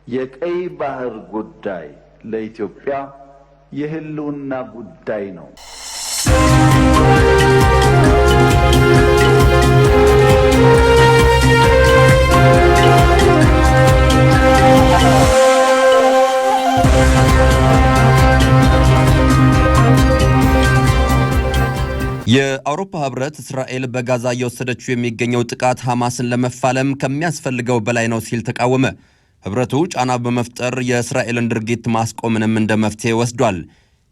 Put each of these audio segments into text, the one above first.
የቀይ ባህር ጉዳይ ለኢትዮጵያ የህልውና ጉዳይ ነው። የአውሮፓ ህብረት እስራኤል በጋዛ እየወሰደችው የሚገኘው ጥቃት ሐማስን ለመፋለም ከሚያስፈልገው በላይ ነው ሲል ተቃወመ። ህብረቱ ጫና በመፍጠር የእስራኤልን ድርጊት ማስቆምንም እንደ መፍትሄ ወስዷል።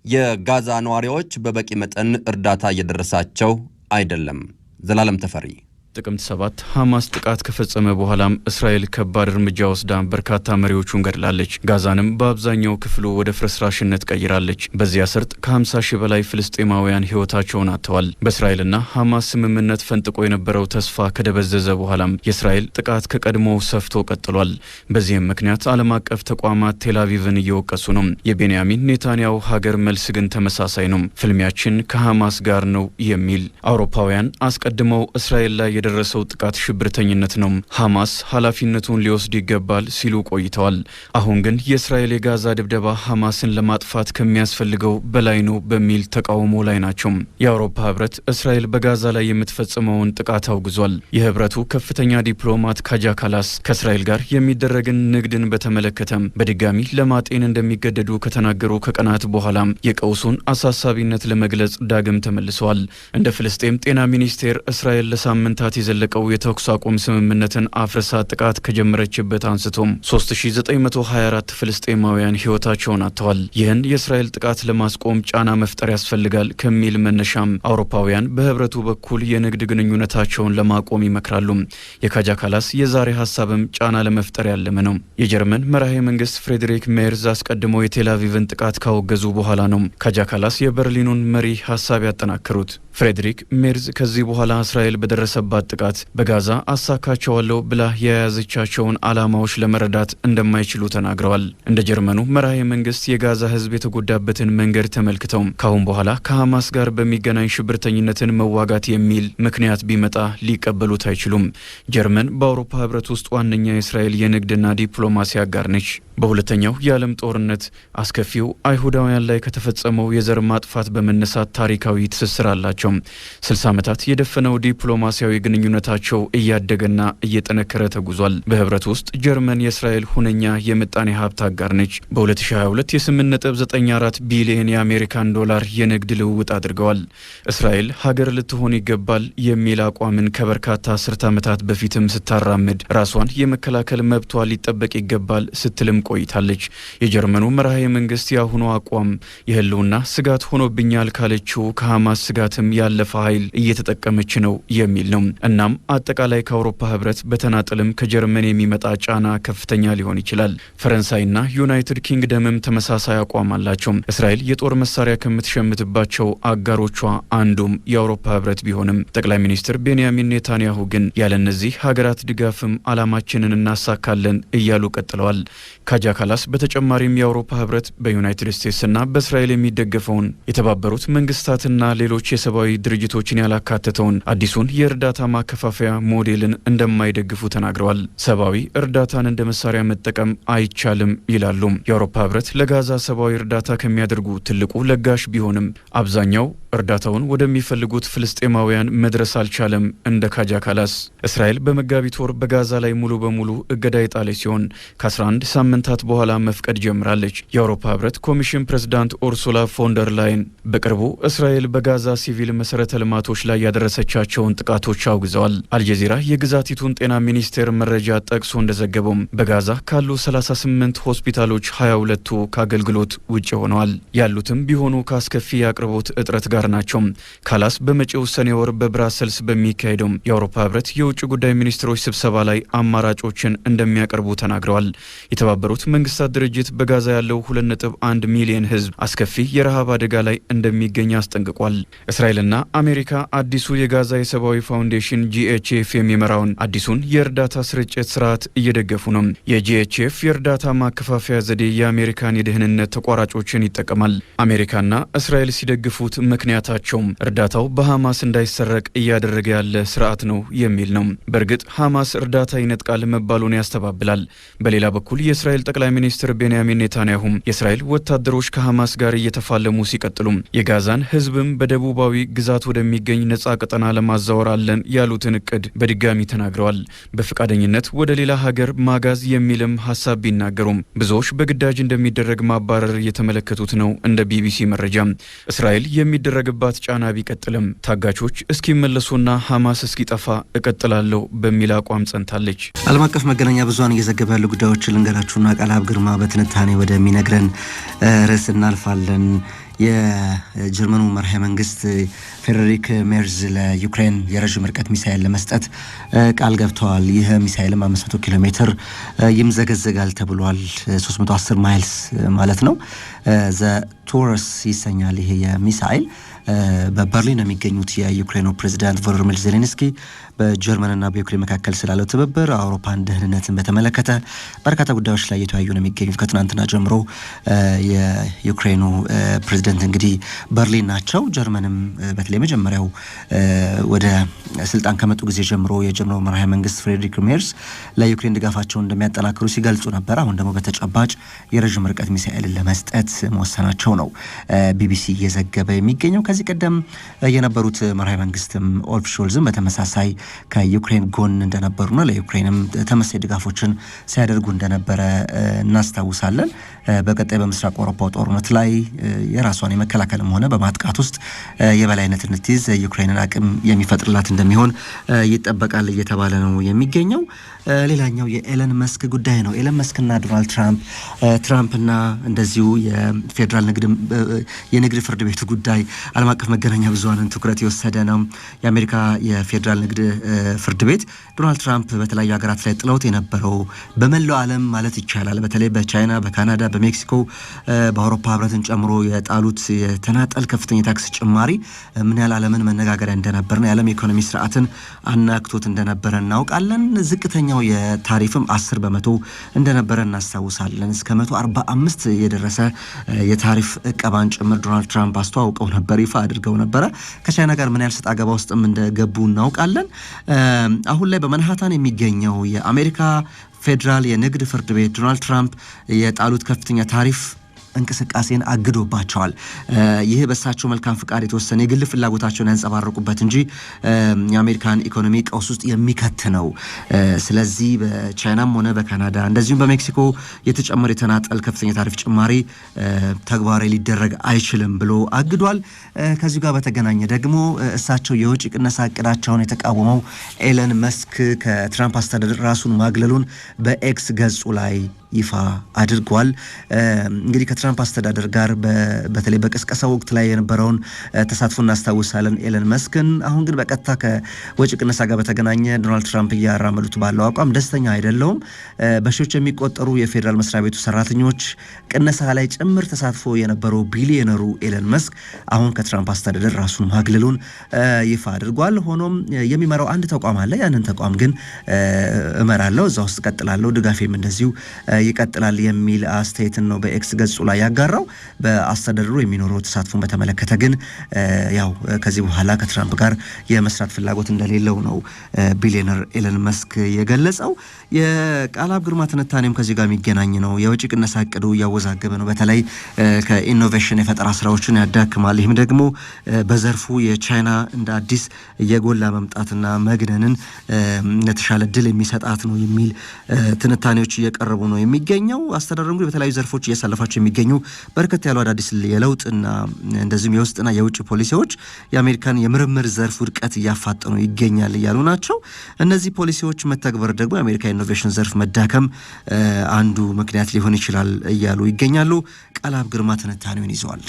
የጋዛ ነዋሪዎች በበቂ መጠን እርዳታ እየደረሳቸው አይደለም። ዘላለም ተፈሪ ጥቅምት 7 ሐማስ ጥቃት ከፈጸመ በኋላም እስራኤል ከባድ እርምጃ ወስዳ በርካታ መሪዎቹን ገድላለች። ጋዛንም በአብዛኛው ክፍሉ ወደ ፍርስራሽነት ቀይራለች። በዚያ ሰርጥ ከ50 ሺህ በላይ ፍልስጤማውያን ህይወታቸውን አጥተዋል። በእስራኤልና ሐማስ ስምምነት ፈንጥቆ የነበረው ተስፋ ከደበዘዘ በኋላም የእስራኤል ጥቃት ከቀድሞው ሰፍቶ ቀጥሏል። በዚህም ምክንያት ዓለም አቀፍ ተቋማት ቴልአቪቭን እየወቀሱ ነው። የቤንያሚን ኔታንያሁ ሀገር መልስ ግን ተመሳሳይ ነው። ፍልሚያችን ከሐማስ ጋር ነው የሚል አውሮፓውያን አስቀድመው እስራኤል ላይ የደረሰው ጥቃት ሽብርተኝነት ነው፣ ሐማስ ኃላፊነቱን ሊወስድ ይገባል ሲሉ ቆይተዋል። አሁን ግን የእስራኤል የጋዛ ድብደባ ሐማስን ለማጥፋት ከሚያስፈልገው በላይ ነው በሚል ተቃውሞ ላይ ናቸው። የአውሮፓ ህብረት እስራኤል በጋዛ ላይ የምትፈጽመውን ጥቃት አውግዟል። የህብረቱ ከፍተኛ ዲፕሎማት ካጃ ካላስ ከእስራኤል ጋር የሚደረግን ንግድን በተመለከተም በድጋሚ ለማጤን እንደሚገደዱ ከተናገሩ ከቀናት በኋላም የቀውሱን አሳሳቢነት ለመግለጽ ዳግም ተመልሰዋል። እንደ ፍልስጤም ጤና ሚኒስቴር እስራኤል ለሳምንታት የዘለቀው የተኩስ አቁም ስምምነትን አፍርሳ ጥቃት ከጀመረችበት አንስቶም 3924 ፍልስጤማውያን ህይወታቸውን አጥተዋል። ይህን የእስራኤል ጥቃት ለማስቆም ጫና መፍጠር ያስፈልጋል ከሚል መነሻም አውሮፓውያን በህብረቱ በኩል የንግድ ግንኙነታቸውን ለማቆም ይመክራሉ። የካጃ ካላስ የዛሬ ሀሳብም ጫና ለመፍጠር ያለመ ነው። የጀርመን መራሄ መንግስት ፍሬድሪክ ሜርዝ አስቀድሞ የቴልአቪቭን ጥቃት ካወገዙ በኋላ ነው ካጃ ካላስ የበርሊኑን መሪ ሀሳብ ያጠናከሩት። ፍሬድሪክ ሜርዝ ከዚህ በኋላ እስራኤል በደረሰባት ጥቃት በጋዛ አሳካቸዋለሁ ብላ የያዘቻቸውን ዓላማዎች ለመረዳት እንደማይችሉ ተናግረዋል። እንደ ጀርመኑ መራሄ መንግስት የጋዛ ህዝብ የተጎዳበትን መንገድ ተመልክተው ካሁን በኋላ ከሐማስ ጋር በሚገናኝ ሽብርተኝነትን መዋጋት የሚል ምክንያት ቢመጣ ሊቀበሉት አይችሉም። ጀርመን በአውሮፓ ህብረት ውስጥ ዋነኛ የእስራኤል የንግድና ዲፕሎማሲ አጋር ነች። በሁለተኛው የዓለም ጦርነት አስከፊው አይሁዳውያን ላይ ከተፈጸመው የዘር ማጥፋት በመነሳት ታሪካዊ ትስስር አላቸው። 60 ዓመታት የደፈነው ዲፕሎማሲያዊ ግንኙነታቸው እያደገና እየጠነከረ ተጉዟል። በህብረት ውስጥ ጀርመን የእስራኤል ሁነኛ የምጣኔ ሀብት አጋር ነች። በ2022 የ8.94 ቢሊዮን የአሜሪካን ዶላር የንግድ ልውውጥ አድርገዋል። እስራኤል ሀገር ልትሆን ይገባል የሚል አቋምን ከበርካታ አስርት ዓመታት በፊትም ስታራምድ ራሷን የመከላከል መብቷ ሊጠበቅ ይገባል ስትልም ቆይታለች። የጀርመኑ መራሄ መንግስት የአሁኑ አቋም የህልውና ስጋት ሆኖብኛል ካለችው ከሐማስ ስጋትም ያለፈ ኃይል እየተጠቀመች ነው የሚል ነው። እናም አጠቃላይ ከአውሮፓ ህብረት በተናጠልም ከጀርመን የሚመጣ ጫና ከፍተኛ ሊሆን ይችላል። ፈረንሳይና ዩናይትድ ኪንግደምም ተመሳሳይ አቋም አላቸው። እስራኤል የጦር መሳሪያ ከምትሸምትባቸው አጋሮቿ አንዱም የአውሮፓ ህብረት ቢሆንም ጠቅላይ ሚኒስትር ቤንያሚን ኔታንያሁ ግን ያለነዚህ ሀገራት ድጋፍም ዓላማችንን እናሳካለን እያሉ ቀጥለዋል። ካጃ ካላስ በተጨማሪም የአውሮፓ ህብረት በዩናይትድ ስቴትስና በእስራኤል የሚደገፈውን የተባበሩት መንግስታትና ሌሎች የሰብአዊ ድርጅቶችን ያላካተተውን አዲሱን የእርዳታ ማከፋፈያ ሞዴልን እንደማይደግፉ ተናግረዋል። ሰብአዊ እርዳታን እንደ መሳሪያ መጠቀም አይቻልም ይላሉ። የአውሮፓ ህብረት ለጋዛ ሰብአዊ እርዳታ ከሚያደርጉ ትልቁ ለጋሽ ቢሆንም አብዛኛው እርዳታውን ወደሚፈልጉት ፍልስጤማውያን መድረስ አልቻለም። እንደ ካጃ ካላስ እስራኤል በመጋቢት ወር በጋዛ ላይ ሙሉ በሙሉ እገዳ የጣለች ሲሆን ከ11 ሳምንታት በኋላ መፍቀድ ጀምራለች። የአውሮፓ ህብረት ኮሚሽን ፕሬዝዳንት ኡርሱላ ፎንደር ላይን በቅርቡ እስራኤል በጋዛ ሲቪል መሰረተ ልማቶች ላይ ያደረሰቻቸውን ጥቃቶች አውግዘዋል። አልጀዚራ የግዛቲቱን ጤና ሚኒስቴር መረጃ ጠቅሶ እንደዘገበው በጋዛ ካሉ 38 ሆስፒታሎች 22ቱ ከአገልግሎት ውጭ ሆነዋል። ያሉትም ቢሆኑ ከአስከፊ የአቅርቦት እጥረት ጋር ናቸው። ካላስ በመጪው ሰኔ ወር በብራሰልስ በሚካሄደው የአውሮፓ ህብረት የውጭ ጉዳይ ሚኒስትሮች ስብሰባ ላይ አማራጮችን እንደሚያቀርቡ ተናግረዋል። የተባበሩት መንግስታት ድርጅት በጋዛ ያለው 2.1 ሚሊዮን ህዝብ አስከፊ የረሃብ አደጋ ላይ እንደሚገኝ አስጠንቅቋል። እስራኤልና አሜሪካ አዲሱ የጋዛ የሰብአዊ ፋውንዴሽን GHF የሚመራውን አዲሱን የእርዳታ ስርጭት ስርዓት እየደገፉ ነው። የGHF የእርዳታ ማከፋፈያ ዘዴ የአሜሪካን የደህንነት ተቋራጮችን ይጠቀማል። አሜሪካና እስራኤል ሲደግፉት ምክንያት ምክንያታቸውም እርዳታው በሐማስ እንዳይሰረቅ እያደረገ ያለ ስርዓት ነው የሚል ነው። በእርግጥ ሐማስ እርዳታ ይነጥቃል መባሉን ያስተባብላል። በሌላ በኩል የእስራኤል ጠቅላይ ሚኒስትር ቤንያሚን ኔታንያሁም የእስራኤል ወታደሮች ከሐማስ ጋር እየተፋለሙ ሲቀጥሉም የጋዛን ህዝብም በደቡባዊ ግዛት ወደሚገኝ ነጻ ቀጠና ለማዛወር አለን ያሉትን እቅድ በድጋሚ ተናግረዋል። በፈቃደኝነት ወደ ሌላ ሀገር ማጋዝ የሚልም ሐሳብ ቢናገሩም ብዙዎች በግዳጅ እንደሚደረግ ማባረር እየተመለከቱት ነው። እንደ ቢቢሲ መረጃ እስራኤል የሚደረግባት ጫና ቢቀጥልም ታጋቾች እስኪመለሱና ሐማስ እስኪጠፋ እቀጥላለሁ በሚል አቋም ጸንታለች። ዓለም አቀፍ መገናኛ ብዙሃን እየዘገበ ያሉ ጉዳዮችን ልንገራችሁና ቃልአብ ግርማ በትንታኔ ወደሚነግረን ርዕስ እናልፋለን። የጀርመኑ መራሄ መንግስት ፍሬድሪክ ሜርዝ ለዩክሬን የረዥም ርቀት ሚሳኤል ለመስጠት ቃል ገብተዋል። ይህ ሚሳኤልም 500 ኪሎ ሜትር ይምዘገዘጋል ተብሏል። 310 ማይልስ ማለት ነው። ዘ ቶረስ ይሰኛል ይሄ የሚሳኤል። በበርሊን የሚገኙት የዩክሬኑ ፕሬዚዳንት ቮሎዲሚር ዜሌንስኪ በጀርመንና በዩክሬን መካከል ስላለው ትብብር አውሮፓን ደህንነትን በተመለከተ በርካታ ጉዳዮች ላይ እየተወያዩ ነው የሚገኙት። ከትናንትና ጀምሮ የዩክሬኑ ፕሬዚዳንት እንግዲህ በርሊን ናቸው። ጀርመንም በተለይ መጀመሪያው ወደ ስልጣን ከመጡ ጊዜ ጀምሮ የጀርመኑ መራሄ መንግስት ፍሬድሪክ ሜርዝ ለዩክሬን ድጋፋቸውን እንደሚያጠናክሩ ሲገልጹ ነበር። አሁን ደግሞ በተጨባጭ የረዥም ርቀት ሚሳኤልን ለመስጠት መወሰናቸው ነው ቢቢሲ እየዘገበ የሚገኘው። ከዚህ ቀደም የነበሩት መራሄ መንግስትም ኦልፍ ሾልዝም በተመሳሳይ ከዩክሬን ጎን እንደነበሩና ለዩክሬንም ተመሳሳይ ድጋፎችን ሲያደርጉ እንደነበረ እናስታውሳለን። በቀጣይ በምስራቅ አውሮፓው ጦርነት ላይ የራሷን የመከላከልም ሆነ በማጥቃት ውስጥ የበላይነት እንድትይዝ ዩክሬንን አቅም የሚፈጥርላት እንደሚሆን ይጠበቃል እየተባለ ነው የሚገኘው። ሌላኛው የኤለን መስክ ጉዳይ ነው። ኤለን መስክና ዶናልድ ትራምፕና እንደዚሁ የፌዴራል የንግድ ፍርድ ቤቱ ጉዳይ ዓለም አቀፍ መገናኛ ብዙሃንን ትኩረት የወሰደ ነው። የአሜሪካ የፌዴራል ንግድ ፍርድ ቤት ዶናልድ ትራምፕ በተለያዩ ሀገራት ላይ ጥለውት የነበረው በመላው ዓለም ማለት ይቻላል በተለይ በቻይና፣ በካናዳ፣ በሜክሲኮ፣ በአውሮፓ ህብረትን ጨምሮ የጣሉት የተናጠል ከፍተኛ ታክስ ጭማሪ ምን ያህል ዓለምን መነጋገሪያ እንደነበርና የዓለም ኢኮኖሚ ስርዓትን አናክቶት እንደነበረ እናውቃለን። ዝቅተኛው የታሪፍም 10% እንደነበረ እናስታውሳለን። እስከ 145 የደረሰ የታሪፍ እቀባን ጭምር ዶናልድ ትራምፕ አስተዋውቀው ነበር፣ ይፋ አድርገው ነበረ። ከቻይና ጋር ምን ያህል ሰጣ ገባ ውስጥም እንደገቡ እናውቃለን። አሁን ላይ በመንሃታን የሚገኘው የአሜሪካ ፌዴራል የንግድ ፍርድ ቤት ዶናልድ ትራምፕ የጣሉት ከፍተኛ ታሪፍ እንቅስቃሴን አግዶባቸዋል። ይህ በሳቸው መልካም ፍቃድ የተወሰነ የግል ፍላጎታቸውን ያንጸባረቁበት እንጂ የአሜሪካን ኢኮኖሚ ቀውስ ውስጥ የሚከት ነው። ስለዚህ በቻይናም ሆነ በካናዳ እንደዚሁም በሜክሲኮ የተጨመረ የተናጠል ከፍተኛ ታሪፍ ጭማሪ ተግባራዊ ሊደረግ አይችልም ብሎ አግዷል። ከዚሁ ጋር በተገናኘ ደግሞ እሳቸው የውጭ ቅነሳ እቅዳቸውን የተቃወመው ኤለን መስክ ከትራምፕ አስተዳደር ራሱን ማግለሉን በኤክስ ገጹ ላይ ይፋ አድርጓል። እንግዲህ ከትራምፕ አስተዳደር ጋር በተለይ በቅስቀሳ ወቅት ላይ የነበረውን ተሳትፎ እናስታውሳለን ኤለን መስክን። አሁን ግን በቀጥታ ከወጪ ቅነሳ ጋር በተገናኘ ዶናልድ ትራምፕ እያራመዱት ባለው አቋም ደስተኛ አይደለውም። በሺዎች የሚቆጠሩ የፌዴራል መስሪያ ቤቱ ሰራተኞች ቅነሳ ላይ ጭምር ተሳትፎ የነበረው ቢሊዮነሩ ኤለን መስክ አሁን ከትራምፕ አስተዳደር ራሱን ማግለሉን ይፋ አድርጓል። ሆኖም የሚመራው አንድ ተቋም አለ። ያንን ተቋም ግን እመራለሁ፣ እዛ ውስጥ ቀጥላለሁ፣ ድጋፌም እንደዚሁ ይቀጥላል የሚል አስተያየትን ነው በኤክስ ገጹ ላይ ያጋራው። በአስተዳደሩ የሚኖረው ተሳትፎን በተመለከተ ግን ያው ከዚህ በኋላ ከትራምፕ ጋር የመስራት ፍላጎት እንደሌለው ነው ቢሊዮነር ኤለን መስክ የገለጸው። የቃልአብ ግርማ ትንታኔም ከዚህ ጋር የሚገናኝ ነው። የውጭ ቅነሳ እቅዱ እያወዛገበ ነው። በተለይ ከኢኖቬሽን የፈጠራ ስራዎችን ያዳክማል። ይህም ደግሞ በዘርፉ የቻይና እንደ አዲስ እየጎላ መምጣትና መግነንን ለተሻለ ድል የሚሰጣት ነው የሚል ትንታኔዎች እየቀረቡ ነው የሚገኘው። አስተዳደሩ እንግዲህ በተለያዩ ዘርፎች እያሳለፋቸው የሚገኙ በርከት ያሉ አዳዲስ የለውጥና እንደዚሁም የውስጥና የውጭ ፖሊሲዎች የአሜሪካን የምርምር ዘርፍ ውድቀት እያፋጠኑ ይገኛል እያሉ ናቸው። እነዚህ ፖሊሲዎች መተግበር ደግሞ የአሜሪካ ኢኖቬሽን ዘርፍ መዳከም አንዱ ምክንያት ሊሆን ይችላል እያሉ ይገኛሉ። ቃልአብ ግርማ ትንታኔውን ይዘዋል።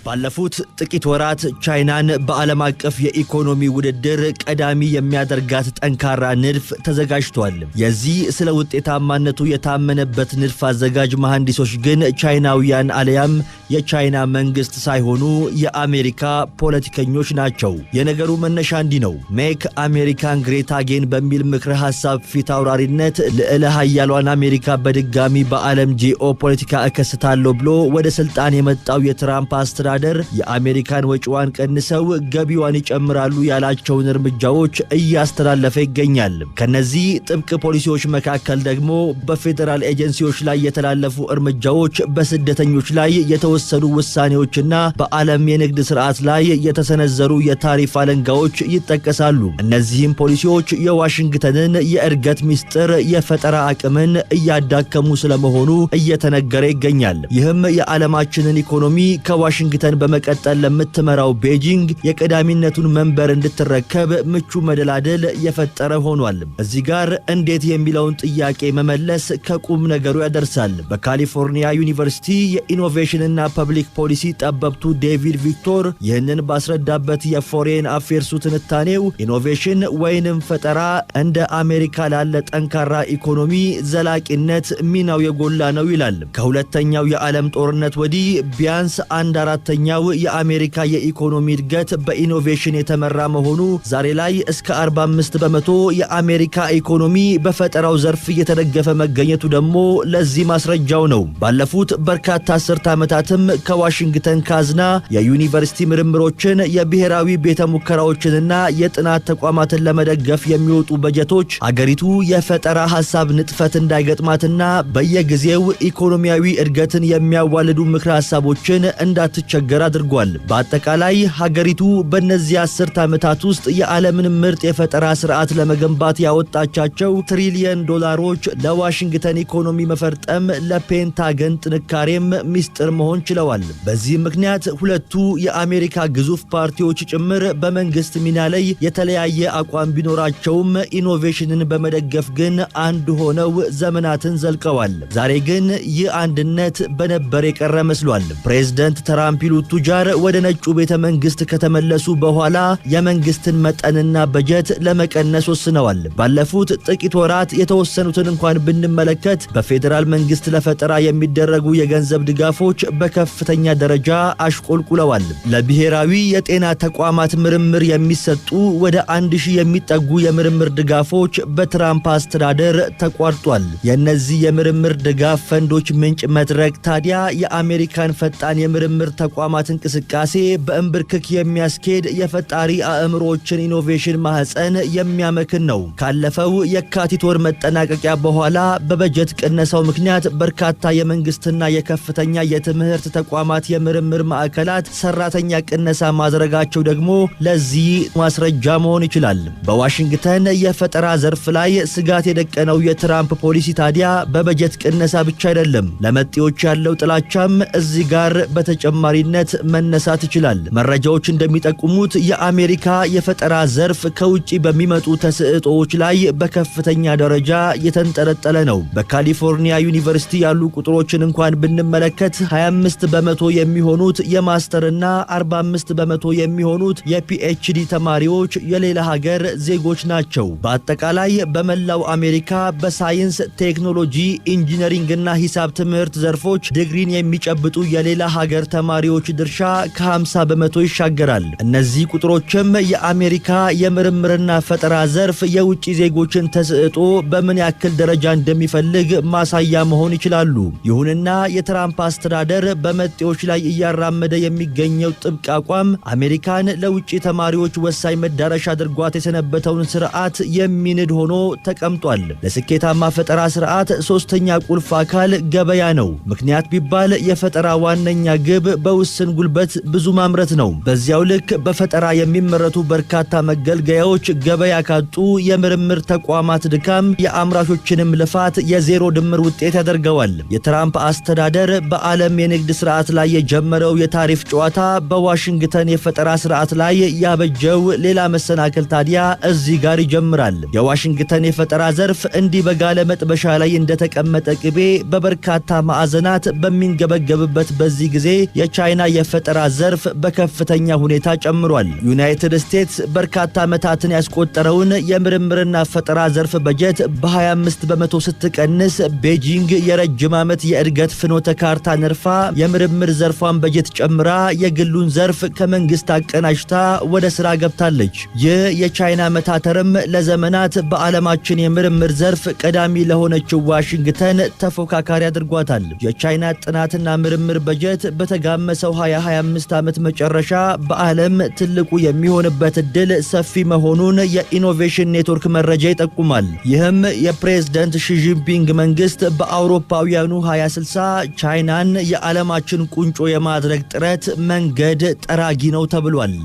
ባለፉት ጥቂት ወራት ቻይናን በዓለም አቀፍ የኢኮኖሚ ውድድር ቀዳሚ የሚያደርጋት ጠንካራ ንድፍ ተዘጋጅቷል። የዚህ ስለ ውጤታማነቱ የታመነበት ንድፍ አዘጋጅ መሐንዲሶች ግን ቻይናውያን አለያም የቻይና መንግስት ሳይሆኑ የአሜሪካ ፖለቲከኞች ናቸው። የነገሩ መነሻ እንዲህ ነው። ሜክ አሜሪካን ግሬት አጌን በሚል ምክረ ሐሳብ ፊት አውራሪነት ልዕለ ኃያሏን አሜሪካ በድጋሚ በዓለም ጂኦ ፖለቲካ እከስታለሁ ብሎ ወደ ስልጣን የመጣው የትራምፕ አስተዳደር አስተዳደር የአሜሪካን ወጪዋን ቀንሰው ገቢዋን ይጨምራሉ ያላቸውን እርምጃዎች እያስተላለፈ ይገኛል። ከነዚህ ጥብቅ ፖሊሲዎች መካከል ደግሞ በፌደራል ኤጀንሲዎች ላይ የተላለፉ እርምጃዎች፣ በስደተኞች ላይ የተወሰኑ ውሳኔዎችና በዓለም የንግድ ስርዓት ላይ የተሰነዘሩ የታሪፍ አለንጋዎች ይጠቀሳሉ። እነዚህም ፖሊሲዎች የዋሽንግተንን የእድገት ሚስጥር፣ የፈጠራ አቅምን እያዳከሙ ስለመሆኑ እየተነገረ ይገኛል። ይህም የዓለማችንን ኢኮኖሚ ከዋሽንግተን በመቀጠል ለምትመራው ቤጂንግ የቀዳሚነቱን መንበር እንድትረከብ ምቹ መደላደል የፈጠረ ሆኗል። እዚህ ጋር እንዴት የሚለውን ጥያቄ መመለስ ከቁም ነገሩ ያደርሳል። በካሊፎርኒያ ዩኒቨርሲቲ የኢኖቬሽንና ፐብሊክ ፖሊሲ ጠበብቱ ዴቪድ ቪክቶር ይህንን ባስረዳበት የፎሬን አፌርሱ ትንታኔው ኢኖቬሽን ወይንም ፈጠራ እንደ አሜሪካ ላለ ጠንካራ ኢኮኖሚ ዘላቂነት ሚናው የጎላ ነው ይላል። ከሁለተኛው የዓለም ጦርነት ወዲህ ቢያንስ 1/4ኛው የአሜሪካ የኢኮኖሚ እድገት በኢኖቬሽን የተመራ መሆኑ ዛሬ ላይ እስከ 45 በመቶ የአሜሪካ ኢኮኖሚ በፈጠራው ዘርፍ እየተደገፈ መገኘቱ ደግሞ ለዚህ ማስረጃው ነው። ባለፉት በርካታ አስርት ዓመታትም ከዋሽንግተን ካዝና የዩኒቨርሲቲ ምርምሮችን፣ የብሔራዊ ቤተ ሙከራዎችንና የጥናት ተቋማትን ለመደገፍ የሚወጡ በጀቶች አገሪቱ የፈጠራ ሐሳብ ንጥፈት እንዳይገጥማትና በየጊዜው ኢኮኖሚያዊ እድገትን የሚያዋልዱ ምክረ ሐሳቦችን እንዳትቸገር አድርጓል። በአጠቃላይ ሀገሪቱ በእነዚህ አስርት ዓመታት ውስጥ የዓለምን ምርጥ የፈጠራ ስርዓት ለመገንባት ያወጣቻቸው ትሪሊየን ዶላሮች ለዋሽንግተን ኢኮኖሚ መፈርጠም፣ ለፔንታገን ጥንካሬም ሚስጥር መሆን ችለዋል። በዚህ ምክንያት ሁለቱ የአሜሪካ ግዙፍ ፓርቲዎች ጭምር በመንግስት ሚና ላይ የተለያየ አቋም ቢኖራቸውም ኢኖቬሽንን በመደገፍ ግን አንድ ሆነው ዘመናትን ዘልቀዋል። ዛሬ ግን ይህ አንድነት በነበር የቀረ መስሏል። ፕሬዝዳንት ትራምፕ ይሉት ቱጃር ወደ ነጩ ቤተ መንግስት ከተመለሱ በኋላ የመንግስትን መጠንና በጀት ለመቀነስ ወስነዋል። ባለፉት ጥቂት ወራት የተወሰኑትን እንኳን ብንመለከት በፌዴራል መንግስት ለፈጠራ የሚደረጉ የገንዘብ ድጋፎች በከፍተኛ ደረጃ አሽቆልቁለዋል። ለብሔራዊ የጤና ተቋማት ምርምር የሚሰጡ ወደ 1000 የሚጠጉ የምርምር ድጋፎች በትራምፕ አስተዳደር ተቋርጧል። የእነዚህ የምርምር ድጋፍ ፈንዶች ምንጭ መድረክ ታዲያ የአሜሪካን ፈጣን የምርምር ተቋማት እንቅስቃሴ በእንብርክክ የሚያስኬድ የፈጣሪ አእምሮዎችን ኢኖቬሽን ማህፀን የሚያመክን ነው። ካለፈው የካቲት ወር መጠናቀቂያ በኋላ በበጀት ቅነሳው ምክንያት በርካታ የመንግስትና የከፍተኛ የትምህርት ተቋማት የምርምር ማዕከላት ሰራተኛ ቅነሳ ማድረጋቸው ደግሞ ለዚህ ማስረጃ መሆን ይችላል። በዋሽንግተን የፈጠራ ዘርፍ ላይ ስጋት የደቀነው የትራምፕ ፖሊሲ ታዲያ በበጀት ቅነሳ ብቻ አይደለም። ለመጤዎች ያለው ጥላቻም እዚህ ጋር በተጨማሪነት መነሳት ይችላል። መረጃዎች እንደሚጠቁሙት የአሜሪካ የፈጠራ ዘርፍ ከውጪ በሚመጡ ተስዕጦዎች ላይ በከፍተኛ ደረጃ የተንጠለጠለ ነው። በካሊፎርኒያ ዩኒቨርሲቲ ያሉ ቁጥሮችን እንኳን ብንመለከት 25 በመቶ የሚሆኑት የማስተርና 45 በመቶ የሚሆኑት የፒኤችዲ ተማሪዎች የሌላ ሀገር ዜጎች ናቸው። በአጠቃላይ በመላው አሜሪካ በሳይንስ፣ ቴክኖሎጂ፣ ኢንጂነሪንግና ሂሳብ ትምህርት ዘርፎች ዲግሪን የሚጨብጡ የሌላ ሀገር ተማሪዎች ድርሻ ከ50 በመቶ ይሻገራል። እነዚህ ቁጥሮችም የአሜሪካ የምርምርና ፈጠራ ዘርፍ የውጭ ዜጎችን ተስዕጦ በምን ያክል ደረጃ እንደሚፈልግ ማሳያ መሆን ይችላሉ። ይሁንና የትራምፕ አስተዳደር በመጤዎች ላይ እያራመደ የሚገኘው ጥብቅ አቋም አሜሪካን ለውጭ ተማሪዎች ወሳኝ መዳረሻ አድርጓት የሰነበተውን ስርዓት የሚንድ ሆኖ ተቀምጧል። ለስኬታማ ፈጠራ ስርዓት ሶስተኛ ቁልፍ አካል ገበያ ነው። ምክንያት ቢባል የፈጠራ ዋነኛ ግብ በውስን ጉልበት ብዙ ማምረት ነው። በዚያው ልክ በፈጠራ የሚመረቱ በርካታ መገልገያዎች ገበያ ካጡ የምርምር ተቋማት ድካም የአምራቾችንም ልፋት የዜሮ ድምር ውጤት ያደርገዋል። የትራምፕ አስተዳደር በዓለም የንግድ ስርዓት ላይ የጀመረው የታሪፍ ጨዋታ በዋሽንግተን የፈጠራ ስርዓት ላይ ያበጀው ሌላ መሰናክል ታዲያ እዚህ ጋር ይጀምራል። የዋሽንግተን የፈጠራ ዘርፍ እንዲህ በጋለ መጥበሻ ላይ እንደተቀመጠ ቅቤ በበርካታ ማዕዘናት በሚንገበገብበት በዚህ ጊዜ የቻይና የፈጠራ ዘርፍ በከፍተኛ ሁኔታ ጨምሯል። ዩናይትድ ስቴትስ በርካታ ዓመታትን ያስቆጠረውን የምርምርና ፈጠራ ዘርፍ በጀት በ25 በመቶ ስትቀንስ ቤጂንግ የረጅም ዓመት የእድገት ፍኖተ ካርታ ነርፋ የምርምር ዘርፏን በጀት ጨምራ የግሉን ዘርፍ ከመንግስት አቀናጅታ ወደ ሥራ ገብታለች። ይህ የቻይና መታተርም ለዘመናት በዓለማችን የምርምር ዘርፍ ቀዳሚ ለሆነችው ዋሽንግተን ተፎካካሪ አድርጓታል። የቻይና ጥናትና ምርምር በጀት በተጋመሰ በደረሰው 2025 ዓመት መጨረሻ በዓለም ትልቁ የሚሆንበት እድል ሰፊ መሆኑን የኢኖቬሽን ኔትወርክ መረጃ ይጠቁማል። ይህም የፕሬዝዳንት ሺጂንፒንግ መንግስት በአውሮፓውያኑ 2060 ቻይናን የዓለማችን ቁንጮ የማድረግ ጥረት መንገድ ጠራጊ ነው ተብሏል።